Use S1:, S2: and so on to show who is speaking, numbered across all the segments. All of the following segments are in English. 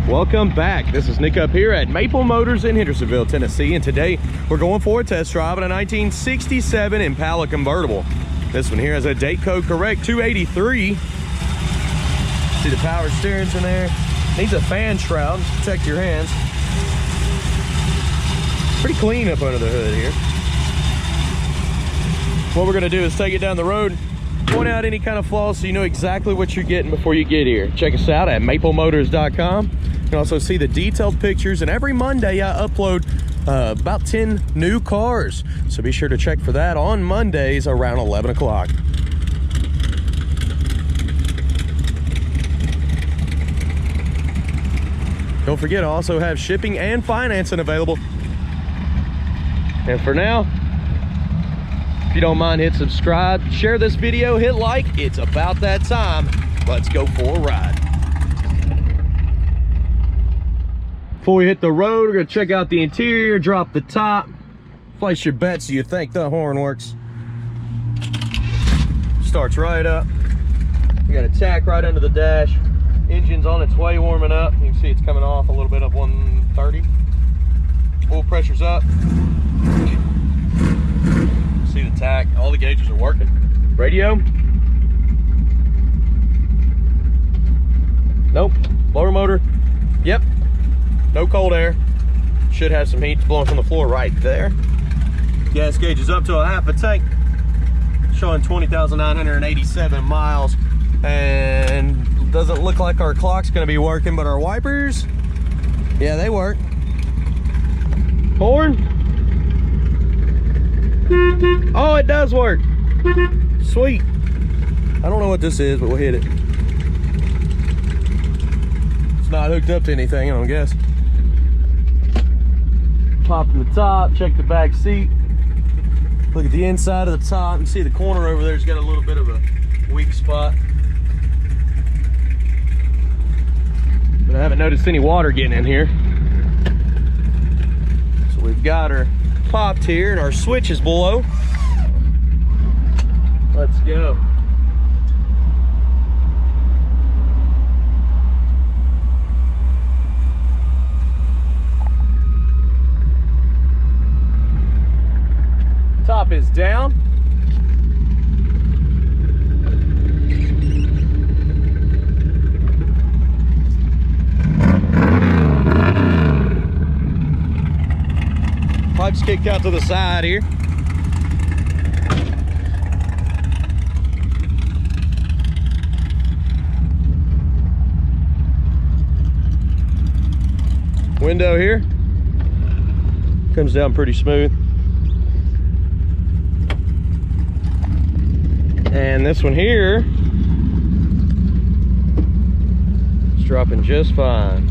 S1: Welcome back. This is Nick up here at Maple Motors in Hendersonville, Tennessee, and today we're going for a test drive on a 1967 Impala Convertible. This one here has a date code correct 283. See the power steering's in there. Needs a fan shroud to protect your hands. Pretty clean up under the hood here. What we're gonna do is take it down the road, point out any kind of flaws so you know exactly what you're getting before you get here. Check us out at maplemotors.com. You can also see the detailed pictures, and every Monday I upload about 10 new cars. So be sure to check for that on Mondays around 11 o'clock. Don't forget, I also have shipping and financing available. And for now, if you don't mind, hit subscribe, share this video, hit like. It's about that time. Let's go for a ride. Before we hit the road, we're gonna check out the interior, drop the top, place your bets so you think the horn works. Starts right up. We got a tach right under the dash. Engine's on its way warming up. You can see it's coming off a little bit of 130. Oil pressure's up. See the tach, all the gauges are working. Radio. Nope. Blower motor. Yep. No cold air. Should have some heat blowing from the floor right there. Gas gauge is up to a half a tank, showing 20,987 miles. And doesn't look like our clock's gonna be working, but our wipers, yeah, they work. Horn. Oh, it does work. Sweet. I don't know what this is, but we'll hit it. It's not hooked up to anything, I don't guess. Pop in the top, check the back seat. Look at the inside of the top and see the corner over there's got a little bit of a weak spot. But I haven't noticed any water getting in here. So we've got her popped here and our switch is below. Let's go. Top is down. Pipes kicked out to the side here. Window here comes down pretty smooth. And this one here is dropping just fine.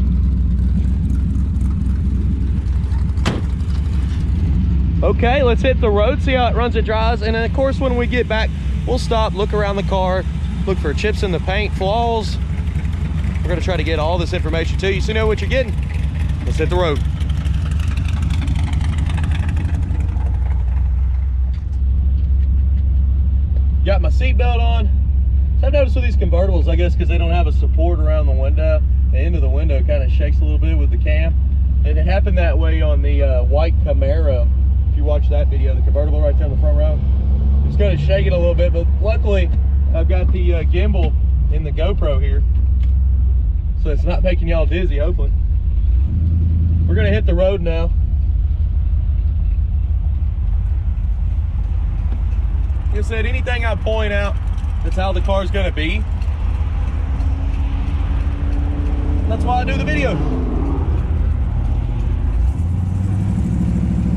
S1: Okay, let's hit the road, see how it runs and drives, and then of course when we get back, we'll stop, look around the car, look for chips in the paint, flaws. We're gonna try to get all this information to you so you know what you're getting. Let's hit the road. Got my seatbelt on. So I've noticed with these convertibles, I guess because they don't have a support around the window, the end of the window kind of shakes a little bit with the cam. And it happened that way on the white Camaro. If you watch that video, the convertible right there in the front row, it's going to shake it a little bit, but luckily I've got the gimbal in the GoPro here, so it's not making y'all dizzy, hopefully. We're going to hit the road now. Like I said, anything I point out, that's how the car's going to be. That's why I do the video.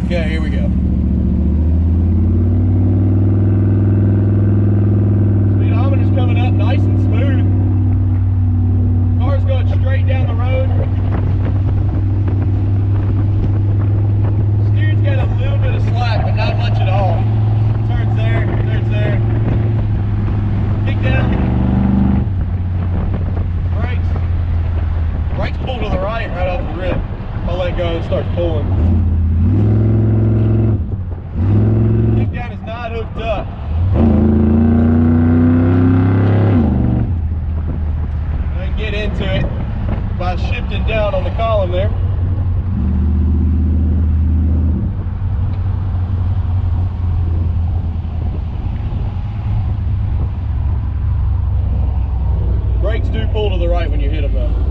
S1: Okay, here we go. Speedometer's coming up nice and smooth. Car's going straight down the road. Steering's got a little bit of slack, but not much at all. Turns there, turns there. Kick down. Brakes. Brakes pull to the right off the rip. I'll let go and start pulling. Kick down is not hooked up. I can get into it by shifting down on the column there. Brakes do pull to the right when you hit them though.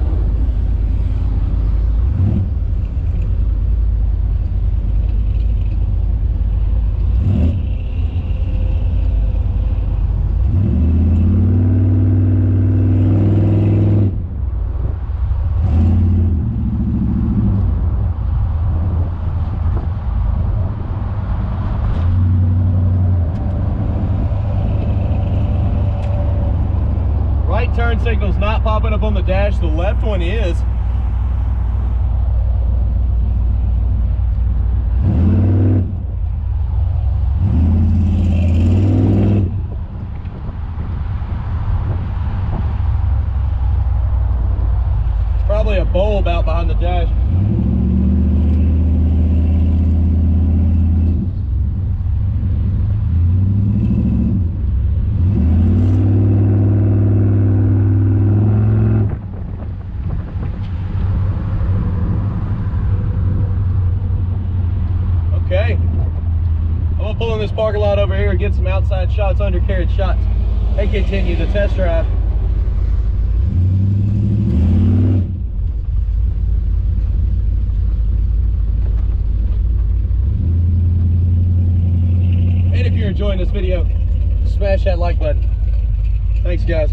S1: Turn signal's not popping up on the dash, the left one is. It's probably a bulb out behind the dash. Okay, I'm gonna pull in this parking lot over here and get some outside shots, undercarriage shots, and continue the test drive. And if you're enjoying this video, smash that like button. Thanks, guys.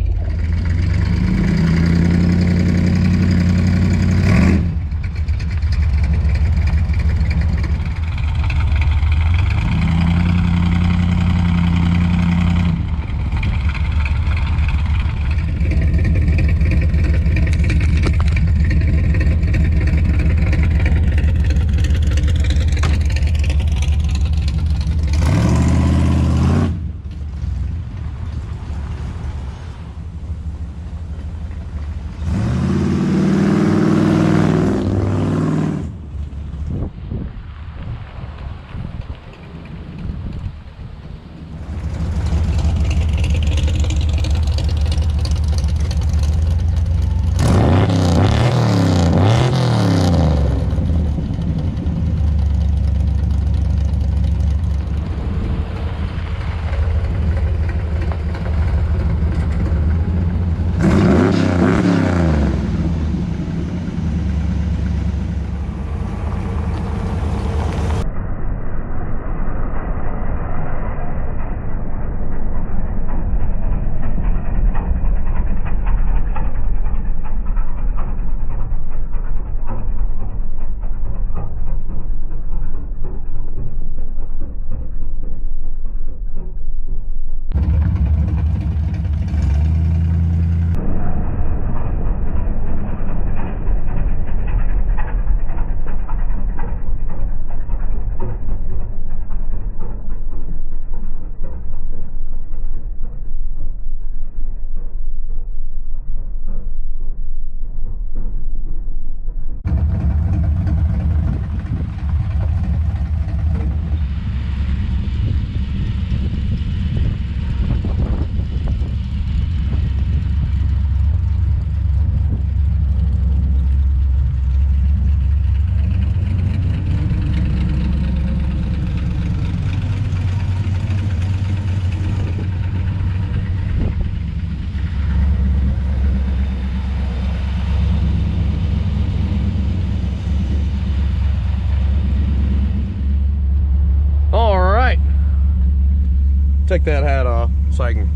S1: Take that hat off so I can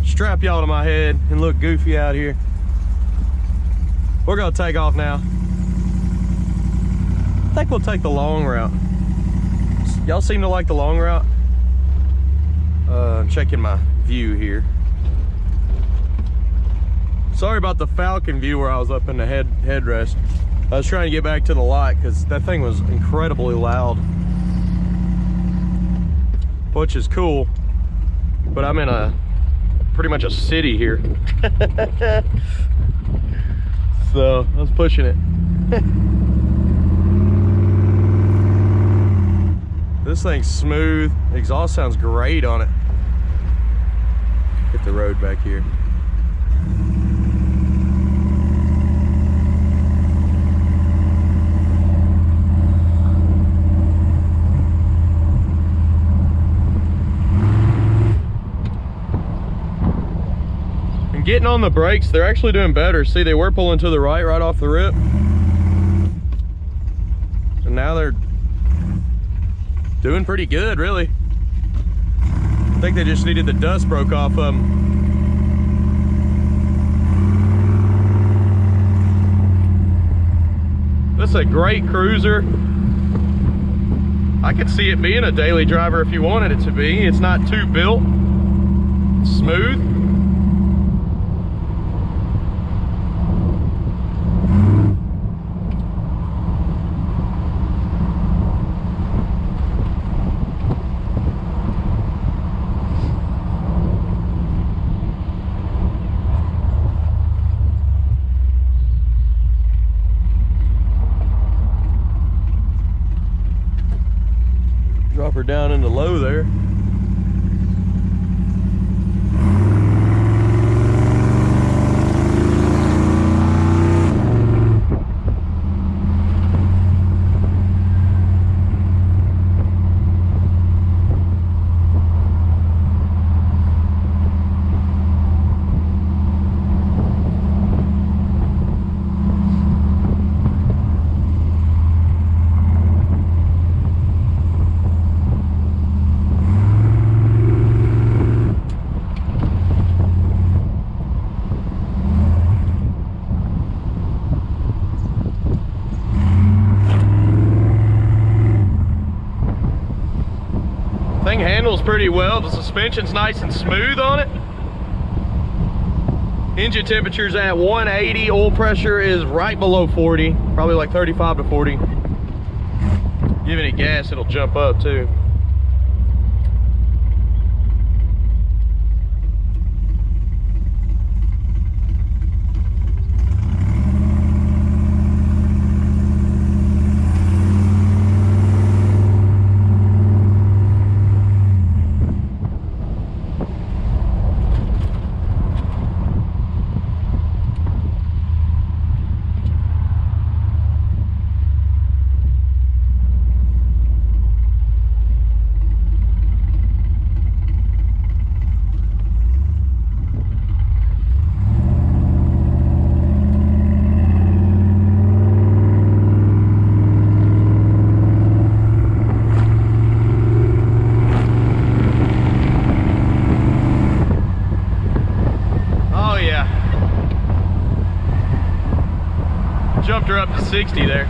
S1: strap y'all to my head and look goofy out here. We're gonna take off now. I think we'll take the long route. Y'all seem to like the long route. Checking my view here. Sorry about the Falcon view where I was up in the headrest. I was trying to get back to the lot because that thing was incredibly loud, which is cool. But I'm in pretty much a city here. So I was pushing it. This thing's smooth. The exhaust sounds great on it. Hit the road back here. getting on the brakes, they're actually doing better. See, they were pulling to the right off the rip. And now they're doing pretty good, really. I think they just needed the dust broke off of them. This is a great cruiser. I could see it being a daily driver if you wanted it to be. It's not too built. It's smooth. Drop her down into low there. Thing handles pretty well. The suspension's nice and smooth on it. Engine temperature's at 180. Oil pressure is right below 40, probably like 35 to 40. Giving it gas, it'll jump up too. Jumped her up to 60 there.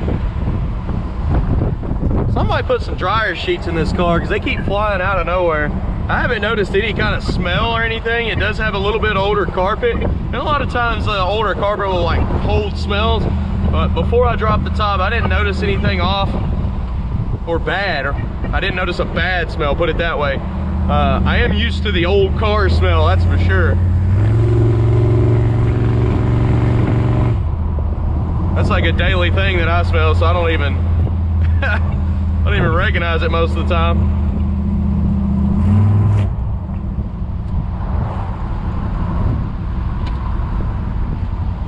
S1: Somebody put some dryer sheets in this car because they keep flying out of nowhere. I haven't noticed any kind of smell or anything. It does have a little bit older carpet, and a lot of times the older carpet will like hold smells, but before I dropped the top I didn't notice anything off or bad, or I didn't notice a bad smell, put it that way. I am used to the old car smell, that's for sure. That's like a daily thing that I smell, so I don't even I don't even recognize it most of the time.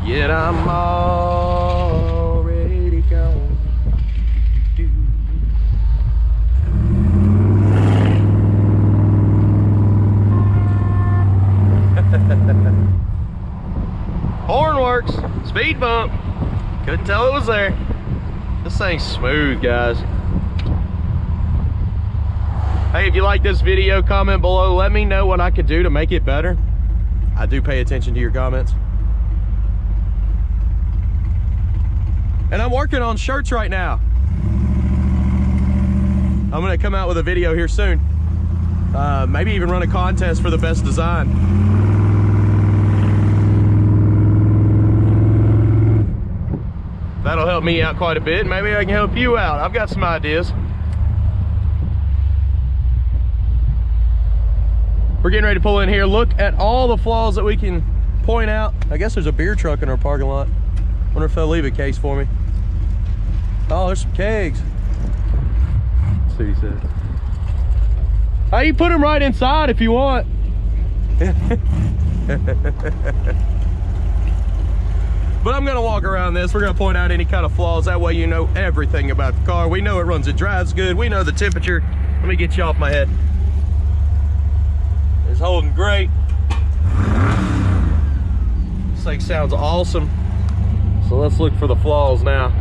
S1: Yet I'm already gone. Horn works, speed bump. Couldn't tell it was there. This thing's smooth, guys. Hey, if you like this video, comment below. Let me know what I could do to make it better. I do pay attention to your comments. And I'm working on shirts right now. I'm gonna come out with a video here soon. Maybe even run a contest for the best design. That'll help me out quite a bit. Maybe I can help you out. I've got some ideas. We're getting ready to pull in here. Look at all the flaws that we can point out. I guess there's a beer truck in our parking lot. Wonder if they'll leave a case for me. Oh, there's some kegs. Let's see what he said. Hey, you put them right inside if you want. But I'm gonna walk around this. We're gonna point out any kind of flaws. That way you know everything about the car. We know it runs and drives good. We know the temperature. Let me get you off my head. It's holding great. This thing sounds awesome. So let's look for the flaws now.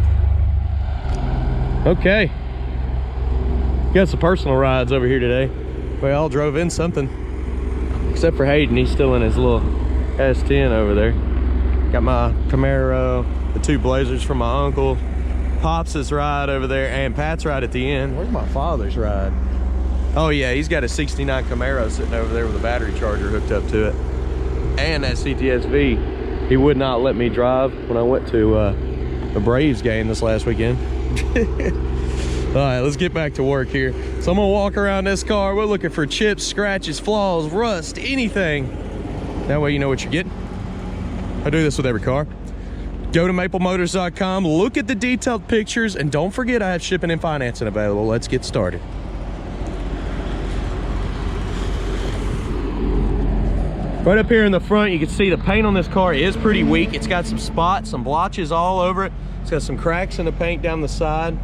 S1: Okay. Got some personal rides over here today. We all drove in something. Except for Hayden, he's still in his little S10 over there. Got my Camaro, the 2 Blazers from my uncle, Pops' ride over there, and Pat's ride at the end. Where's my father's ride? Oh yeah, he's got a 69 Camaro sitting over there with a battery charger hooked up to it. And that CTSV, he would not let me drive when I went to a Braves game this last weekend. All right, let's get back to work here. So I'm gonna walk around this car. We're looking for chips, scratches, flaws, rust, anything. That way you know what you're getting. I do this with every car. Go to maplemotors.com, look at the detailed pictures, and don't forget I have shipping and financing available. Let's get started. Right up here in the front, you can see the paint on this car is pretty weak. It's got some spots, some blotches all over it. It's got some cracks in the paint down the side.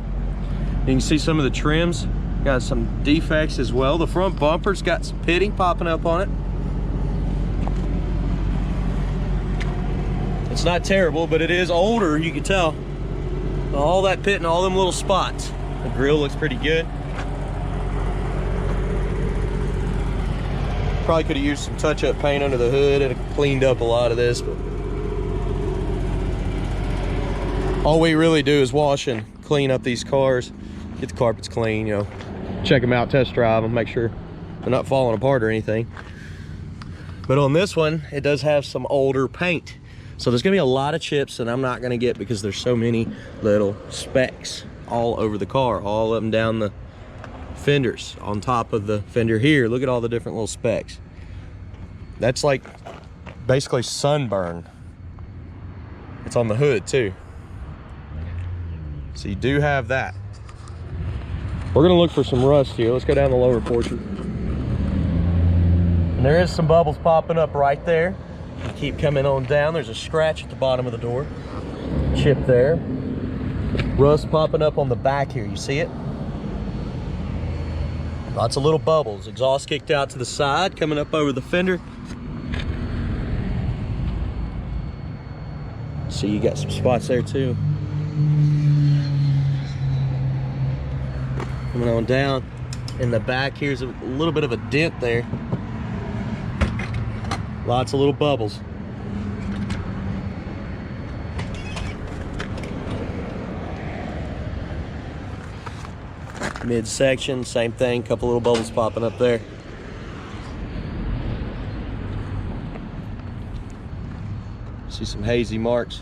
S1: You can see some of the trims. Got some defects as well. The front bumper's got some pitting popping up on it. It's not terrible, but it is older, you can tell. All that pit and all them little spots. The grill looks pretty good. Probably could have used some touch-up paint under the hood. It have cleaned up a lot of this, but all we really do is wash and clean up these cars, get the carpets clean, you know, check them out, test drive them, make sure they're not falling apart or anything. But on this one, it does have some older paint. So there's gonna be a lot of chips that I'm not gonna get because there's so many little specks all over the car, all up and down the fenders, on top of the fender here. Look at all the different little specks. That's like basically sunburn. It's on the hood too. So you do have that. We're gonna look for some rust here. Let's go down the lower portion. And there is some bubbles popping up right there. You keep coming on down. There's a scratch at the bottom of the door. Chip there. Rust popping up on the back here. You see it? Lots of little bubbles. Exhaust kicked out to the side, coming up over the fender. See, you got some spots there too. Coming on down. In the back, here's a little bit of a dent there. Lots of little bubbles. Midsection, same thing, couple little bubbles popping up there. See some hazy marks.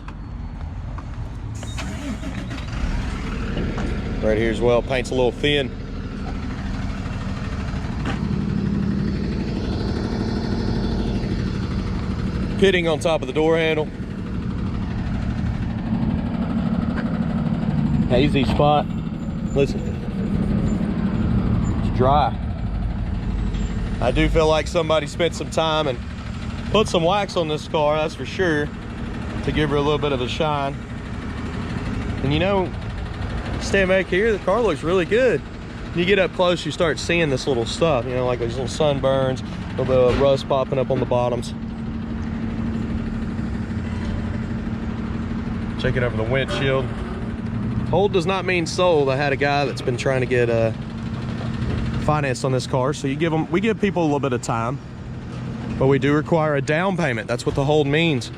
S1: Right here as well, paint's a little thin. Pitting on top of the door handle. Hazy spot. Listen, it's dry. I do feel like somebody spent some time and put some wax on this car, that's for sure, to give her a little bit of a shine. And you know, stand back here, the car looks really good. When you get up close, you start seeing this little stuff, you know, like these little sunburns, a little bit of rust popping up on the bottoms. Checking over the windshield. Hold does not mean sold. I had a guy that's been trying to get financed on this car, so we give people a little bit of time, but we do require a down payment. That's what the hold means.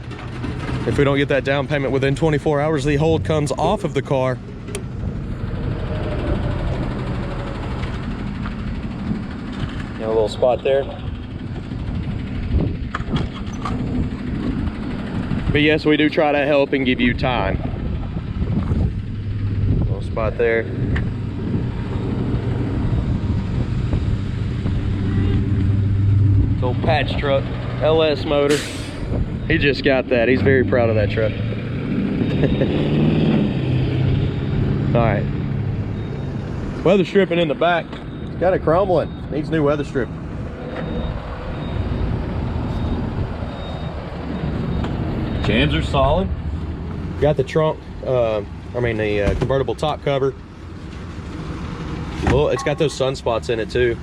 S1: If we don't get that down payment within 24 hours, the hold comes off of the car. You know, a little spot there. But yes, we do try to help and give you time. Little spot there. It's old patch truck, LS motor. He just got that. He's very proud of that truck. All right. Weather stripping in the back. It's got it crumbling. Needs new weather strip. Jams are solid. Got the trunk, the convertible top cover. Well, it's got those sunspots in it too.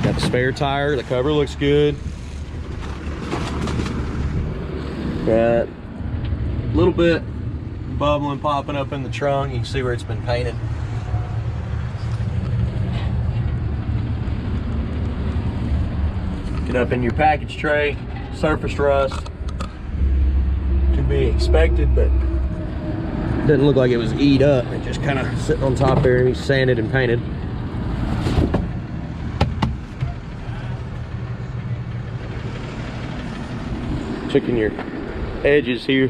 S1: Got the spare tire, the cover looks good. Got a little bit bubbling popping up in the trunk. You can see where it's been painted. Get up in your package tray, surface rust. To be expected, but doesn't look like it was eat up. It just kind of sitting on top there, and he's sanded and painted. Checking your edges here.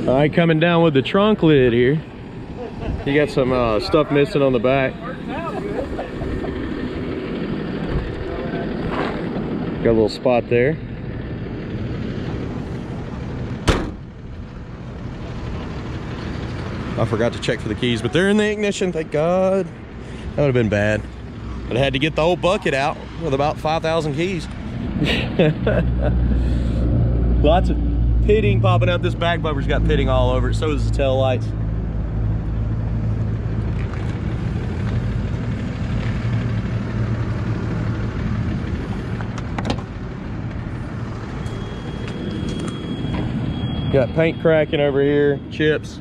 S1: All right, coming down with the trunk lid here. You got some stuff missing on the back. Got a little spot there. I forgot to check for the keys, but they're in the ignition, thank God. That would have been bad. But I had to get the whole bucket out with about 5,000 keys. Lots of pitting popping up. This back bumper's got pitting all over it, so does the tail lights. Got paint cracking over here, chips.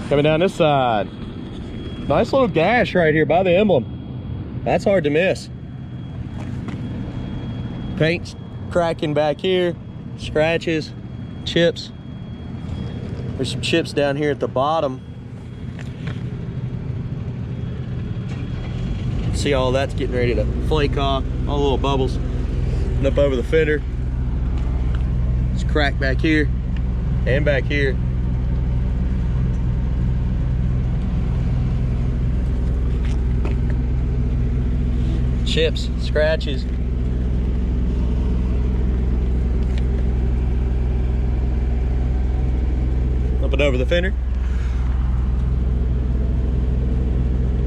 S1: Coming down this side. Nice little gash right here by the emblem. That's hard to miss. Paint's cracking back here, scratches, chips. There's some chips down here at the bottom. See all that's getting ready to flake off, all the little bubbles. And up over the fender. It's cracked back here and back here. Chips, scratches. Up and over the fender.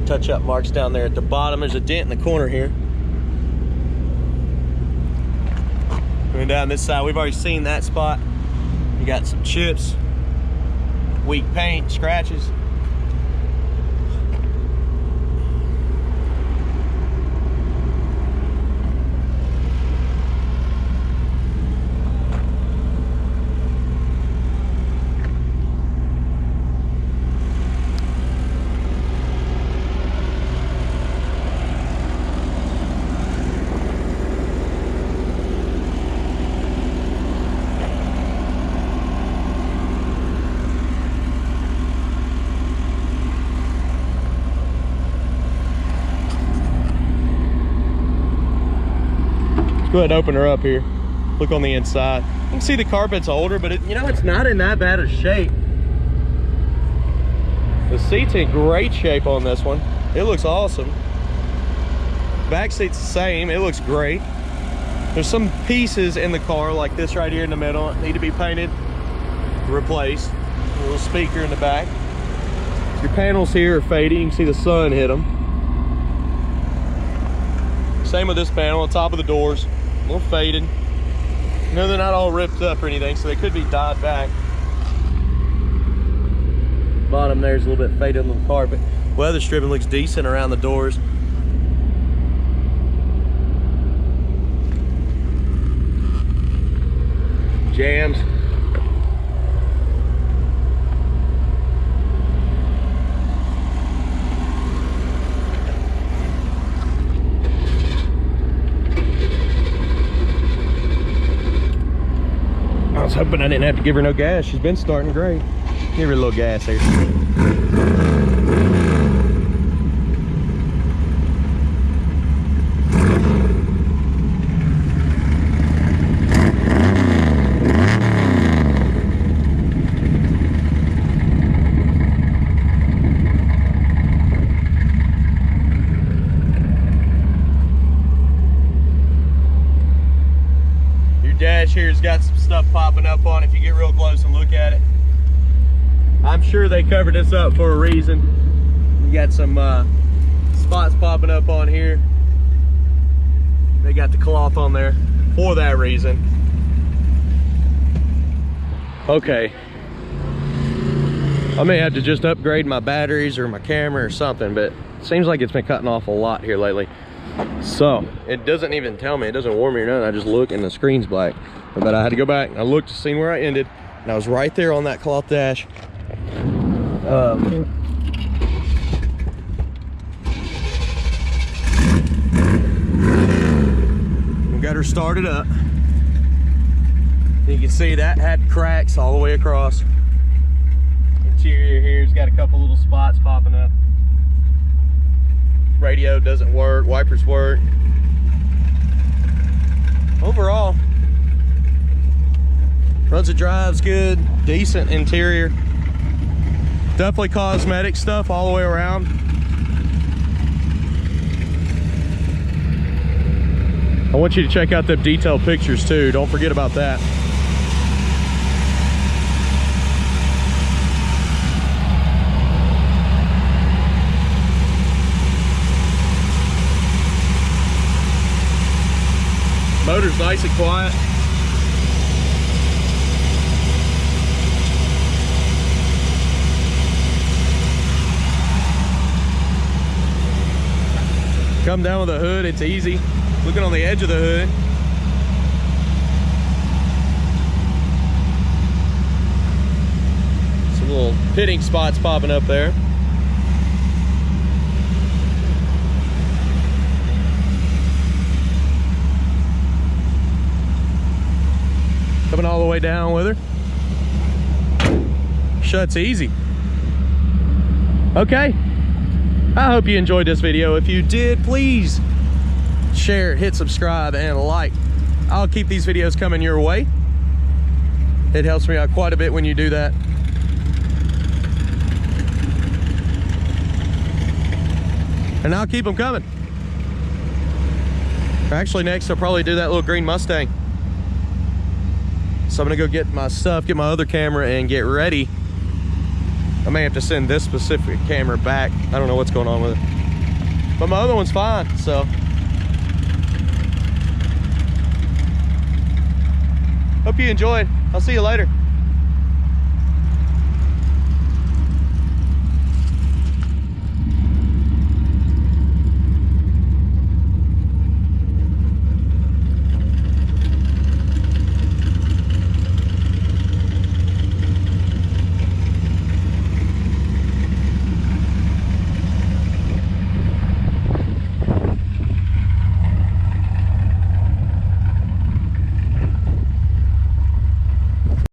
S1: Touch-up marks down there at the bottom. There's a dent in the corner here. Going down this side, we've already seen that spot. You got some chips, weak paint, scratches. Go ahead and open her up here. Look on the inside. You can see the carpet's older, but you know, it's not in that bad a shape. The seat's in great shape on this one. It looks awesome. Back seat's the same. It looks great. There's some pieces in the car, like this right here in the middle, that need to be painted, replaced. A little speaker in the back. Your panels here are faded. You can see the sun hit them. Same with this panel on top of the doors. A little faded. No, they're not all ripped up or anything, so they could be dyed back. Bottom there's a little bit faded on the carpet. Weather stripping looks decent around the doors. Jams. I was hoping I didn't have to give her no gas. She's been starting great. Give her a little gas here. Dash here's got some stuff popping up on it if you get real close and look at it. I'm sure they covered this up for a reason. You got some spots popping up on here. They got the cloth on there for that reason. Okay, I may have to just upgrade my batteries or my camera or something, but it seems like it's been cutting off a lot here lately. So it doesn't even tell me, it doesn't warn me or nothing. I just look and the screen's black. But I had to go back and I looked to see where I ended, and I was right there on that cloth dash. Got her started up. You can see that had cracks all the way across. Interior here's got a couple little spots popping up. Radio doesn't work, wipers work. Overall, runs and drives good, decent interior. Definitely cosmetic stuff all the way around. I want you to check out the detailed pictures too. Don't forget about that. Motor's nice and quiet. Come down with the hood, it's easy. Looking on the edge of the hood. Some little pitting spots popping up there. Coming all the way down with her. Shuts easy. Okay. I hope you enjoyed this video. If you did, please share, hit subscribe, and like. I'll keep these videos coming your way. It helps me out quite a bit when you do that. And I'll keep them coming. Actually, next I'll probably do that little green Mustang. So I'm gonna go get my stuff, get my other camera, and get ready. I may have to send this specific camera back. I don't know what's going on with it. But my other one's fine, so. Hope you enjoyed. I'll see you later.